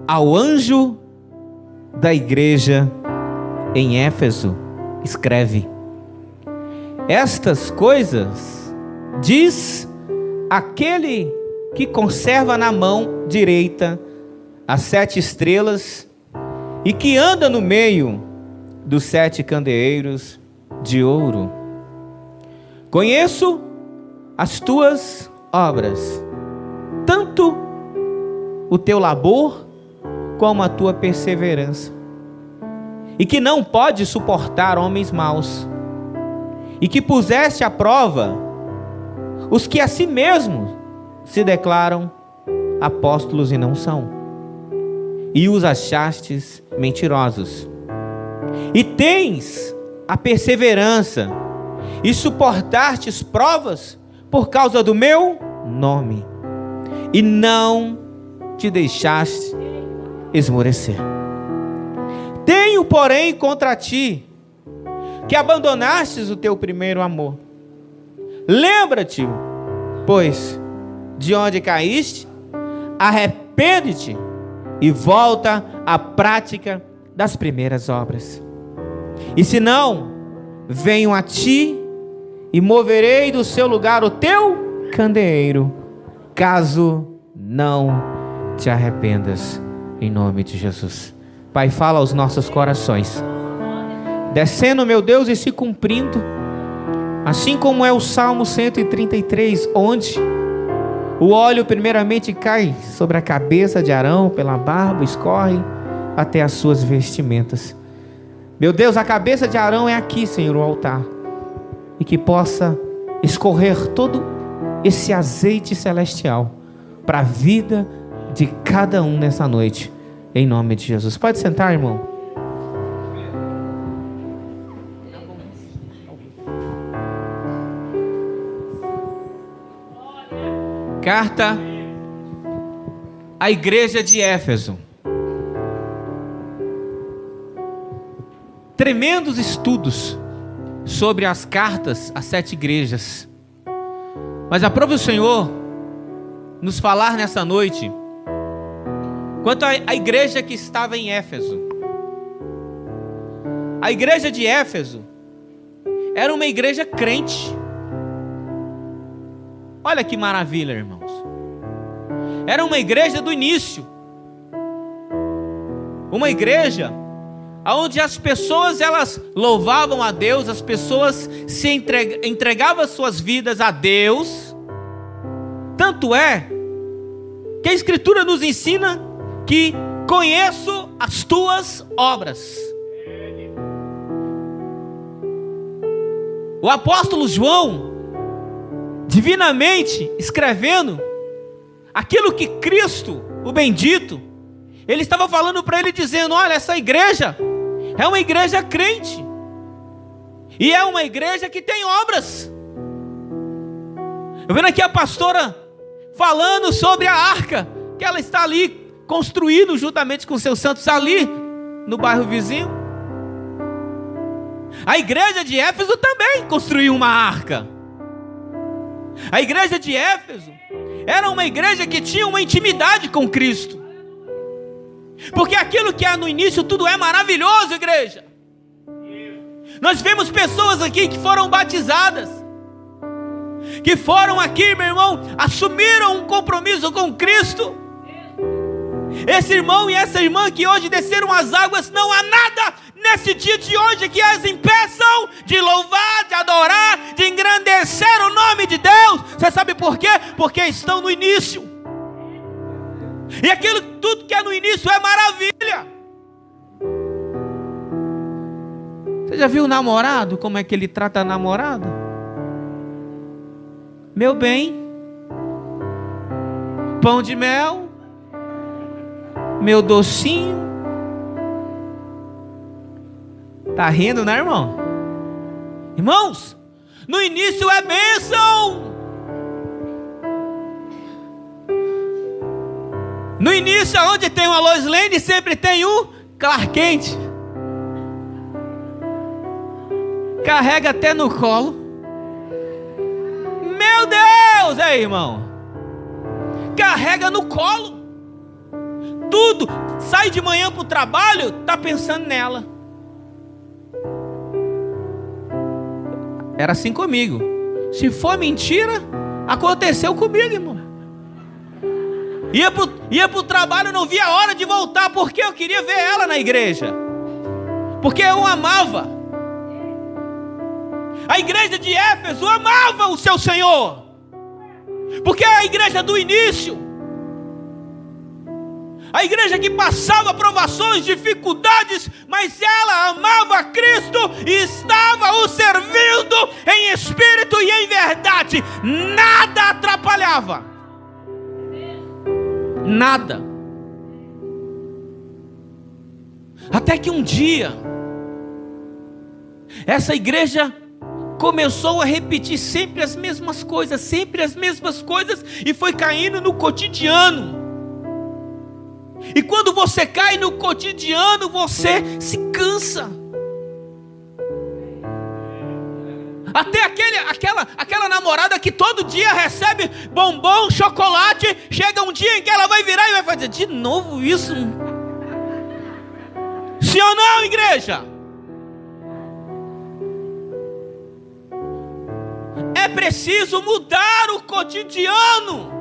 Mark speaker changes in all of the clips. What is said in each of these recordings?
Speaker 1: Ao anjo da igreja em Éfeso, escreve: estas coisas diz aquele que conserva na mão direita as 7 estrelas e que anda no meio dos 7 candeeiros de ouro. Conheço as tuas obras, tanto o teu labor como a tua perseverança, e que não pode suportar homens maus, e que puseste à prova os que a si mesmos se declaram apóstolos e não são, e os achastes mentirosos, e tens a perseverança, e suportastes provas por causa do meu nome, e não te deixaste esmorecer. Tenho, porém, contra ti que abandonastes o teu primeiro amor. Lembra-te, pois, de onde caíste, arrepende-te e volta à prática das primeiras obras. E se não, venho a ti e moverei do seu lugar o teu candeeiro, caso não te arrependas, em nome de Jesus. Pai, fala aos nossos corações, descendo, meu Deus, e se cumprindo, assim como é o Salmo 133, onde o óleo primeiramente cai sobre a cabeça de Arão, pela barba, escorre até as suas vestimentas. Meu Deus, a cabeça de Arão é aqui, Senhor, o altar, e que possa escorrer todo esse azeite celestial para a vida de cada um nessa noite, em nome de Jesus. Pode sentar, irmão. Carta à igreja de Éfeso. Tremendos estudos sobre as cartas às 7 igrejas, mas aprove o Senhor nos falar nessa noite quanto à igreja que estava em Éfeso. A igreja de Éfeso era uma igreja crente. Olha que maravilha, irmãos. Era uma igreja do início, uma igreja onde as pessoas, elas louvavam a Deus, as pessoas se entregavam suas vidas a Deus. Tanto é que a Escritura nos ensina que conheço as tuas obras. O apóstolo João, divinamente escrevendo aquilo que Cristo, o bendito, ele estava falando para ele, dizendo: olha, essa igreja é uma igreja crente, e é uma igreja que tem obras. Eu vendo aqui a pastora falando sobre a arca, que ela está ali construindo juntamente com seus santos ali no bairro vizinho. A igreja de Éfeso também construiu uma arca. A igreja de Éfeso era uma igreja que tinha uma intimidade com Cristo, porque aquilo que há no início, tudo é maravilhoso, igreja. Nós vemos pessoas aqui que foram batizadas, que foram aqui, meu irmão, assumiram um compromisso com Cristo. Esse irmão e essa irmã que hoje desceram as águas, não há nada nesse dia de hoje que as impeçam de louvar, de adorar, de engrandecer o nome de Deus. Você sabe por quê? Porque estão no início. E aquilo tudo que é no início é maravilha. Você já viu o namorado? Como é que ele trata a namorada? Meu bem, pão de mel, meu docinho. Tá rindo, né, irmão? Irmãos, no início é bênção. No início, onde tem uma Lois Lane, sempre tem um Clark Kent. Carrega até no colo. Meu Deus, aí, irmão. Carrega no colo. tudo, sai de manhã para o trabalho, está pensando nela. Era assim comigo. Se for mentira, aconteceu comigo, irmão. Ia para o trabalho, não via a hora de voltar, porque eu queria ver ela na igreja, porque eu amava. A igreja de Éfeso amava o seu Senhor, porque é a igreja do início, a igreja que passava provações, dificuldades, mas ela amava Cristo e estava o servindo em espírito e em verdade. Nada atrapalhava, nada. Até que um dia essa igreja começou a repetir sempre as mesmas coisas, e foi caindo no cotidiano. E quando você cai no cotidiano, você se cansa. Até aquela namorada que todo dia recebe bombom, chocolate, chega um dia em que ela vai virar e vai fazer de novo isso. Sim ou não, igreja? É preciso mudar o cotidiano.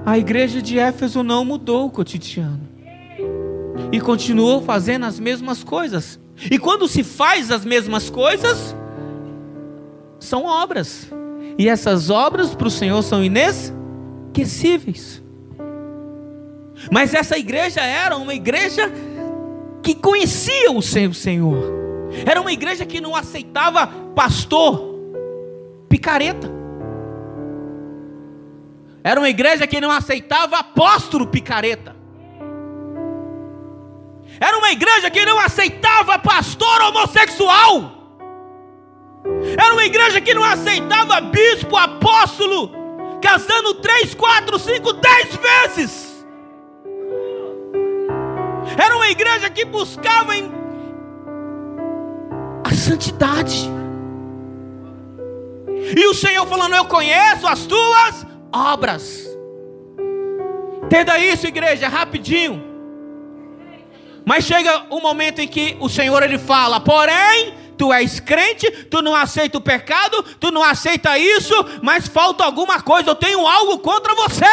Speaker 1: A igreja de Éfeso não mudou o cotidiano e continuou fazendo as mesmas coisas. E quando se faz as mesmas coisas, são obras. E essas obras para o Senhor são inesquecíveis. Mas essa igreja era uma igreja que conhecia o Senhor. Era uma igreja que não aceitava pastor picareta. Era uma igreja que não aceitava apóstolo picareta. Era uma igreja que não aceitava pastor homossexual. Era uma igreja que não aceitava bispo, apóstolo casando 3, 4, 5, 10 vezes. Era uma igreja que buscava a santidade. E o Senhor falando: eu conheço as tuas obras. Entenda isso, igreja, rapidinho. Mas chega um momento em que o Senhor ele fala: porém, tu és crente, tu não aceita o pecado, tu não aceita isso, mas falta alguma coisa, eu tenho algo contra você.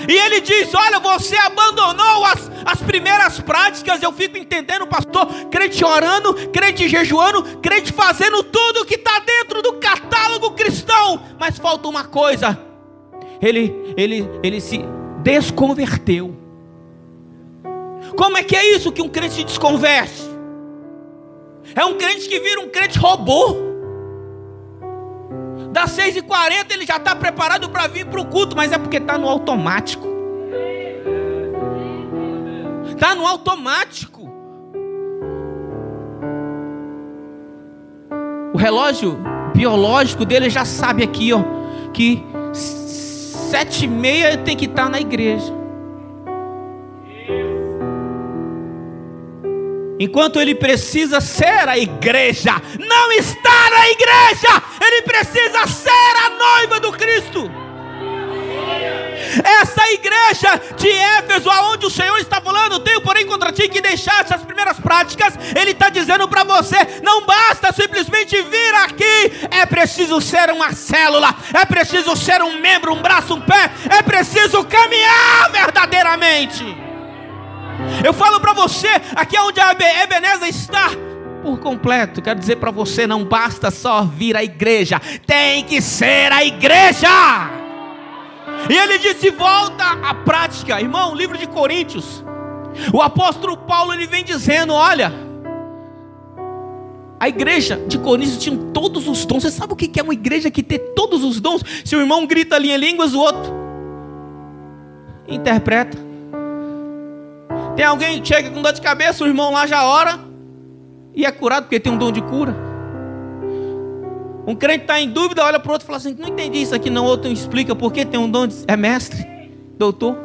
Speaker 1: E ele diz: olha, você abandonou as primeiras práticas. Eu fico entendendo, pastor, crente orando, crente jejuando, crente fazendo tudo que está dentro do catálogo cristão, mas falta uma coisa. Ele se desconverteu. Como é que é isso que um crente se desconverte? É um crente que vira um crente robô. Das 6h40 ele já está preparado para vir para o culto, mas é porque está no automático. Está no automático. O relógio biológico dele já sabe aqui, ó, que 7h30 tem que estar na igreja. Enquanto ele precisa ser a igreja, não estar na igreja, ele precisa ser a noiva do Cristo. Essa igreja de Éfeso, aonde o Senhor está falando: tenho porém contra ti que deixaste as primeiras práticas. Ele está dizendo para você: não basta simplesmente vir aqui, é preciso ser uma célula, é preciso ser um membro, um braço, um pé, é preciso caminhar verdadeiramente. Eu falo para você, aqui é onde a Ebenezer está por completo. Quero dizer para você: não basta só vir à igreja, tem que ser a igreja. E ele disse: volta à prática. Irmão, livro de Coríntios, o apóstolo Paulo ele vem dizendo: olha, a igreja de Coríntios tinha todos os dons. Você sabe o que é uma igreja que tem todos os dons? Se o irmão grita ali em línguas, o outro interpreta. Tem alguém que chega com dor de cabeça, o irmão lá já ora e é curado porque tem um dom de cura. Um crente está em dúvida, olha para o outro e fala assim: não entendi isso aqui não. O outro explica porque tem um dom de... é mestre, doutor.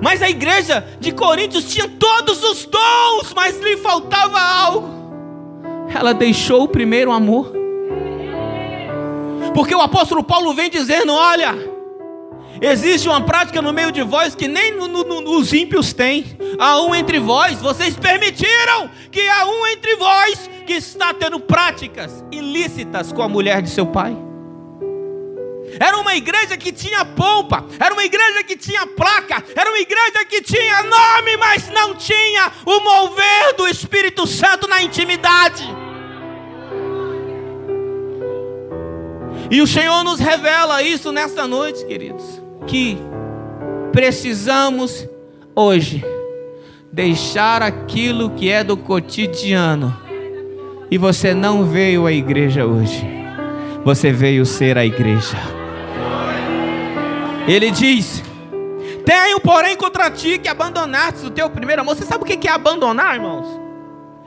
Speaker 1: Mas a igreja de Coríntios tinha todos os dons, mas lhe faltava algo. Ela deixou o primeiro amor. Porque o apóstolo Paulo vem dizendo: olha, existe uma prática no meio de vós que nem os ímpios têm. Há um entre vós, vocês permitiram que há um entre vós que está tendo práticas ilícitas com a mulher de seu pai. Era uma igreja que tinha pompa, era uma igreja que tinha placa, era uma igreja que tinha nome, mas não tinha o mover do Espírito Santo na intimidade. E o Senhor nos revela isso nesta noite, queridos, que precisamos hoje deixar aquilo que é do cotidiano. E você não veio à igreja hoje, você veio ser a igreja. Ele diz: tenho porém contra ti que abandonaste o teu primeiro amor. Você sabe o que é abandonar, irmãos?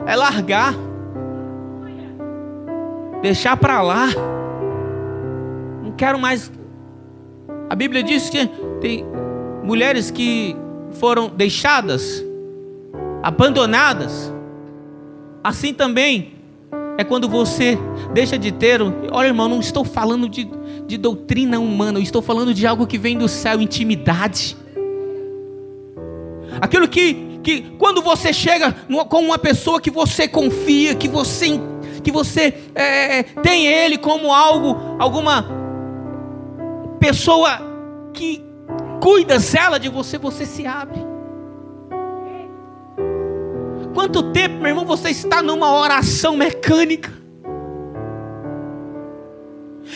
Speaker 1: É largar, deixar para lá. Não quero mais. A Bíblia diz que tem mulheres que foram deixadas, abandonadas. Assim também é quando você deixa de ter. Olha, irmão, não estou falando de doutrina humana, eu estou falando de algo que vem do céu, intimidade. Aquilo que quando você chega com uma pessoa que você confia, que você tem ele como alguma pessoa que cuida, zela de você, você se abre. Quanto tempo, meu irmão, você está numa oração mecânica?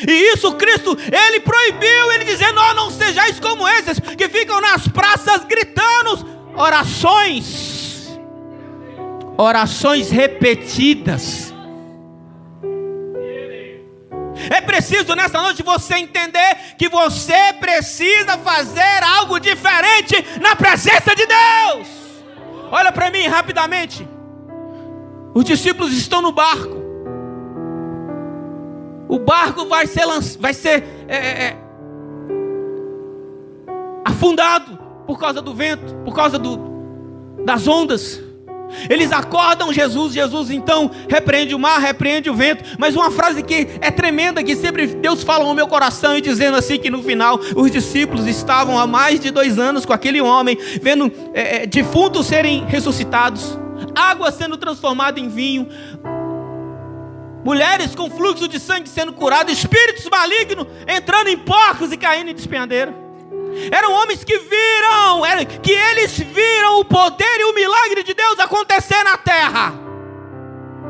Speaker 1: E isso Cristo, Ele proibiu, Ele dizendo: oh, não sejais como esses que ficam nas praças gritando. Orações repetidas. É preciso nessa noite você entender que você precisa fazer algo diferente na presença de Deus. Olha para mim rapidamente. Os discípulos estão no barco. O barco vai ser afundado por causa do vento, por causa das ondas. Eles acordam Jesus então repreende o mar, repreende o vento. Mas uma frase que é tremenda, que sempre Deus fala no meu coração, e dizendo assim que no final os discípulos estavam há mais de 2 anos com aquele homem, vendo defuntos serem ressuscitados, água sendo transformada em vinho, mulheres com fluxo de sangue sendo curadas, espíritos malignos entrando em porcos e caindo em despenhadeiro. Eram homens que eles viram o poder e o milagre de Deus acontecer na terra.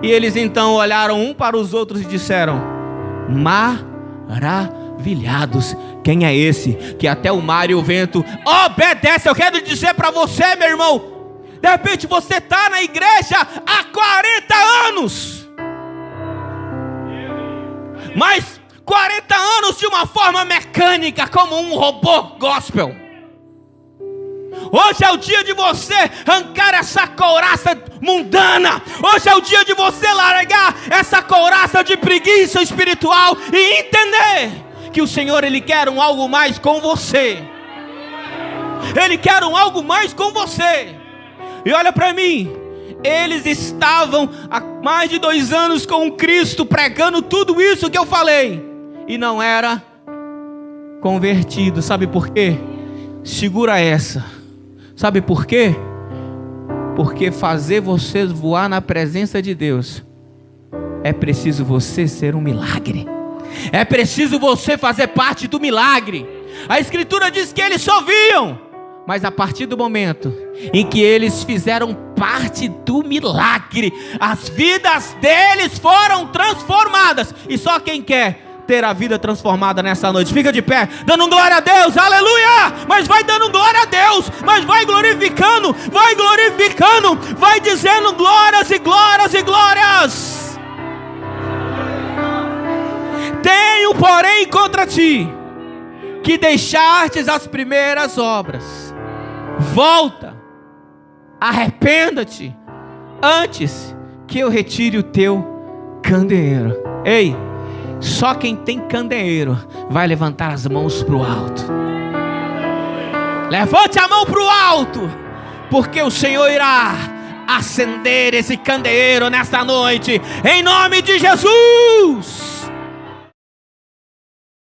Speaker 1: E eles então olharam um para os outros e disseram: maravilhados, quem é esse que até o mar e o vento obedecem? Eu quero dizer para você, meu irmão, de repente você está na igreja há 40 anos, mas 40 anos de uma forma mecânica, como um robô gospel. Hoje é o dia de você arrancar essa couraça mundana. Hoje é o dia de você largar essa couraça de preguiça espiritual e entender que o Senhor, Ele quer algo mais com você. Ele quer algo mais com você. E olha para mim, eles estavam há mais de 2 anos com Cristo, pregando tudo isso que eu falei, e não era convertido. Sabe por quê? Segura essa. Sabe por quê? Porque fazer você voar na presença de Deus, é preciso você ser um milagre. É preciso você fazer parte do milagre. A Escritura diz que eles só viam, mas a partir do momento em que eles fizeram parte do milagre, as vidas deles foram transformadas. E só quem quer ter a vida transformada nessa noite, fica de pé, dando glória a Deus, aleluia. Mas vai dando glória a Deus, mas vai glorificando, vai dizendo glórias e glórias e glórias. Tenho porém contra ti que deixastes as primeiras obras. Volta, arrependa-te, antes que eu retire o teu candeeiro. Ei, só quem tem candeeiro vai levantar as mãos para o alto. Levante a mão para o alto, porque o Senhor irá acender esse candeeiro nesta noite, em nome de Jesus.